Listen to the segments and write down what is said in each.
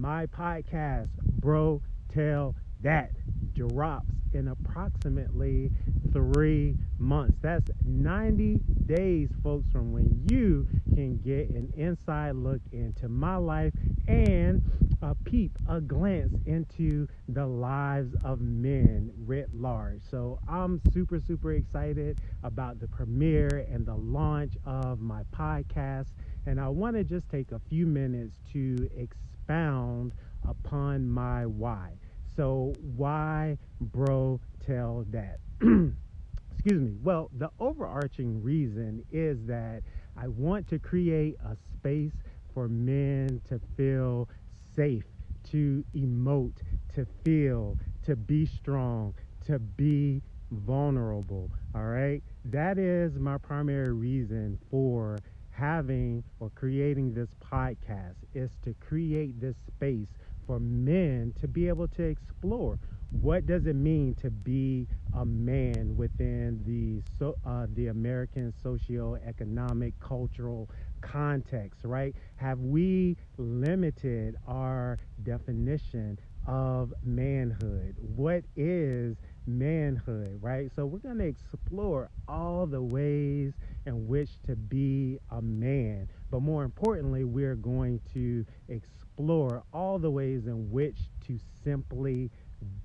My podcast, Bro Tell Dat, drops in approximately 3 months. That's 90 days, folks, from when you can get an inside look into my life and a glance into the lives of men writ large. So I'm super excited about the premiere and the launch of my podcast. And I want to just take a few minutes to expound upon my why. So why Bro Tell Dat? Excuse me. Well, the overarching reason is that I want to create a space for men to feel safe, to emote, to feel, to be strong, to be vulnerable. All right. That is my primary reason for having or creating this podcast, is to create this space for men to be able to explore what does it mean to be a man within the American socio-economic cultural context, right? Have we limited our definition of manhood? What is manhood, right? So we're going to explore all the ways in which to be a man, but more importantly, we're going to explore all the ways in which to simply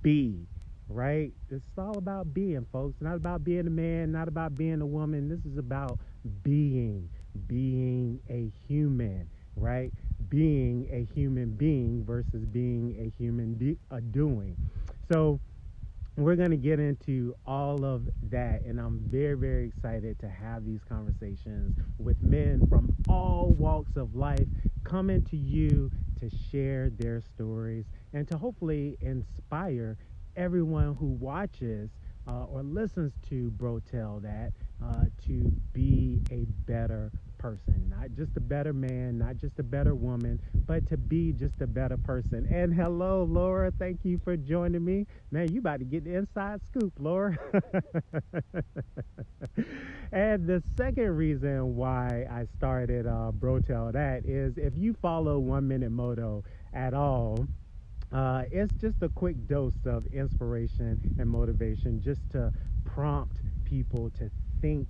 be, right? It's all about being, folks. Not about being a man, not about being a woman. This is about being a human, right? Being a human being versus being a human doing. So we're going to get into all of that, and I'm very excited to have these conversations with men from all walks of life coming to you to share their stories and to hopefully inspire everyone who watches or listens to Bro Tell Dat to be a better person, not just a better man, not just a better woman, but to be just a better person. And hello, Laura, thank you for joining me. Man, you about to get the inside scoop, Laura. And the second reason why I started Bro Tell Dat is, if you follow 1 Minute Moto at all, it's just a quick dose of inspiration and motivation just to prompt people to think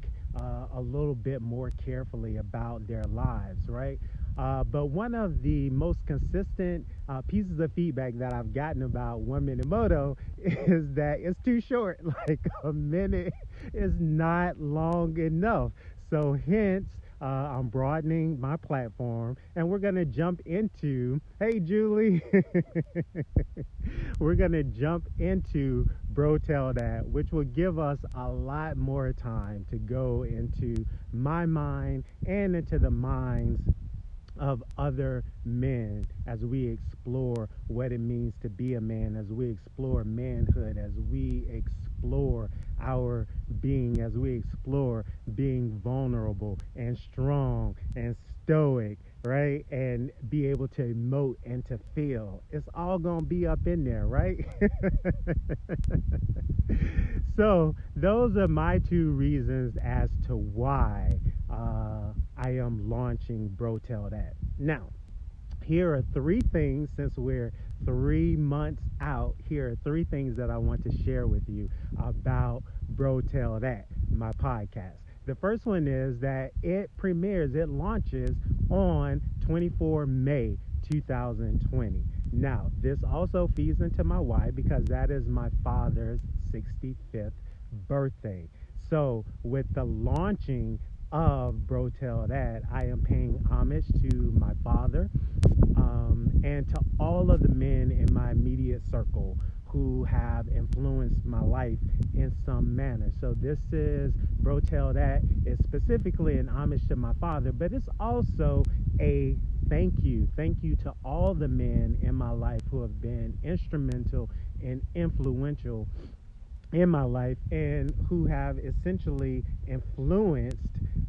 a little bit more carefully about their lives, right? But one of the most consistent pieces of feedback that I've gotten about 1 Minute Moto is that it's too short. Like, a minute is not long enough. So hence, I'm broadening my platform, and we're going to jump into, hey, Julie, we're going to jump into Bro Tell Dat, which will give us a lot more time to go into my mind and into the minds of other men as we explore what it means to be a man, as we explore manhood, as we explore our being, as we explore being vulnerable and strong and stoic, right? And be able to emote and to feel. It's all gonna be up in there, right? So those are my two reasons as to why I am launching Bro Tell Dat. Now, here are 3 things, since we're 3 months out. Here are 3 things that I want to share with you about Bro Tell Dat, my podcast. The first one is that it launches on 24 May 2020. Now, this also feeds into my why, because that is my father's 65th birthday. So with the launching of Bro Tell Dat, I am paying homage to my father and to all of the men in my immediate circle who have influenced my life in some manner. So this is Bro Tell Dat is specifically an homage to my father, but it's also a thank you to all the men in my life who have been instrumental and influential in my life and who have essentially influenced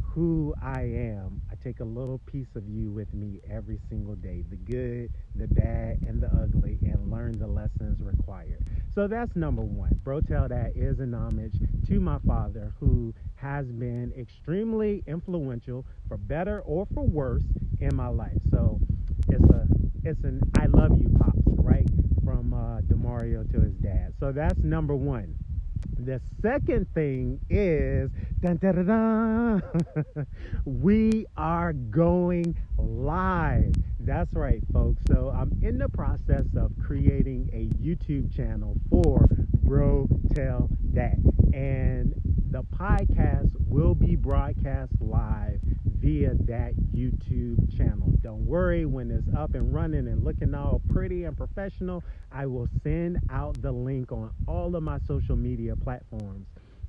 who I am. I take a little piece of you with me every single day, the good, the bad, and the ugly, and learn the lessons required. So that's number one. Bro Tell Dat is an homage to my father, who has been extremely influential, for better or for worse, in my life. So it's an I love you pops, right? From Demario to his dad. So that's number one. The second thing is, dun, dun, dun, dun, we are going live. That's right, folks. So I'm in the process of creating a YouTube channel for Bro Tell Dat. And the podcast will be broadcast live via that YouTube channel. Don't worry, when it's up and running and looking all pretty and professional, I will send out the link on all of my social media platforms.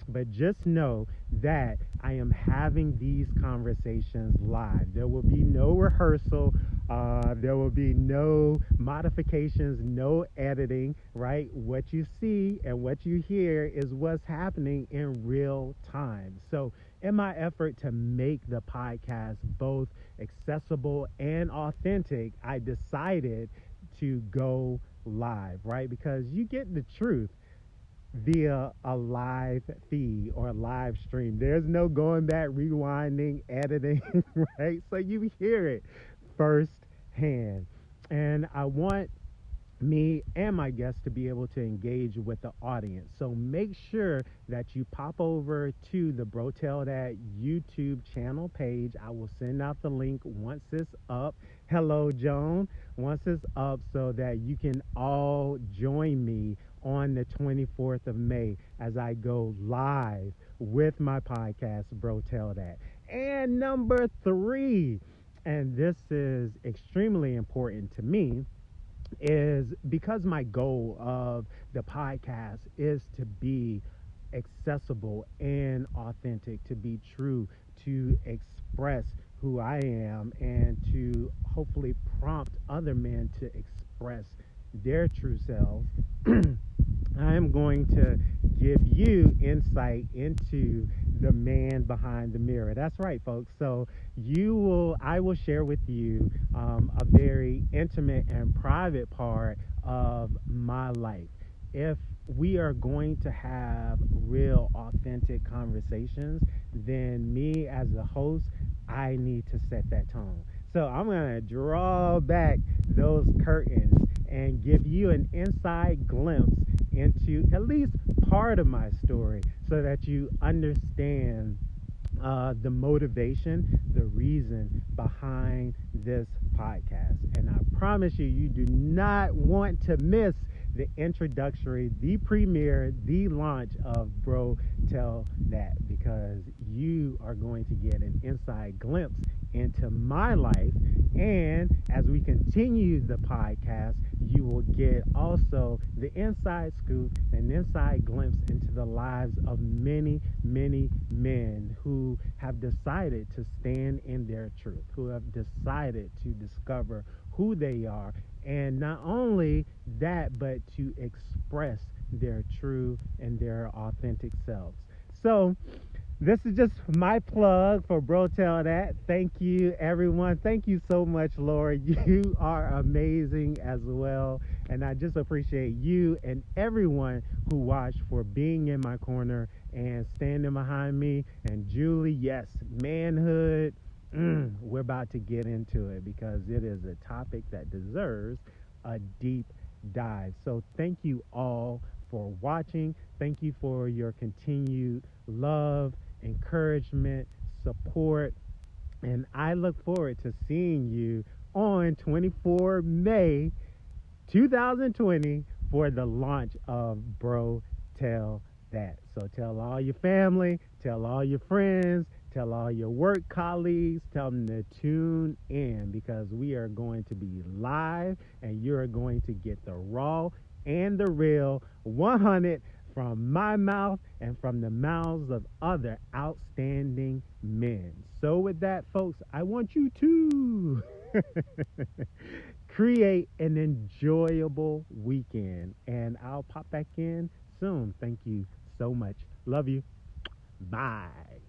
But just know that I am having these conversations live. There will be no rehearsal. There will be no modifications, no editing, right? What you see and what you hear is what's happening in real time. So in my effort to make the podcast both accessible and authentic, I decided to go live, right? Because you get the truth via a live feed or a live stream. There's no going back, rewinding, editing, right? So you hear it firsthand. And I want me and my guests to be able to engage with the audience. So make sure that you pop over to the Bro Tell Dat YouTube channel page. I will send out the link once it's up. Hello, Joan. Once it's up, so that you can all join me on the 24th of May as I go live with my podcast, Bro Tell Dat. And number 3, and this is extremely important to me, is because my goal of the podcast is to be accessible and authentic, to be true, to express who I am, and to hopefully prompt other men to express their true selves. I am going to give you insight into the man behind the mirror. That's right, folks. So I will share with you a very intimate and private part of my life. If we are going to have real, authentic conversations, then me as a host, I need to set that tone. So I'm going to draw back those curtains and give you an inside glimpse into at least part of my story, so that you understand the motivation, the reason behind this podcast. And I promise you, you do not want to miss the introductory, the premiere, the launch of Bro Tell Dat, because you are going to get an inside glimpse into my life. And as we continue the podcast, you will get also the inside scoop, an inside glimpse into the lives of many, many men who have decided to stand in their truth, who have decided to discover who they are, and not only that, but to express their true and their authentic selves. So this is just my plug for Bro Tell Dat. Thank you, everyone. Thank you so much, Laura. You are amazing as well. And I just appreciate you and everyone who watched for being in my corner and standing behind me. And Julie, yes, manhood. We're about to get into it, because it is a topic that deserves a deep dive. So thank you all for watching. Thank you for your continued love, encouragement, support, and I look forward to seeing you on 24 May 2020 for the launch of Bro Tell Dat. So tell all your family, tell all your friends, tell all your work colleagues, tell them to tune in, because we are going to be live and you're going to get the raw and the real 100 from my mouth and from the mouths of other outstanding men. So with that, folks, I want you to create an enjoyable weekend, and I'll pop back in soon. Thank you so much. Love you. Bye.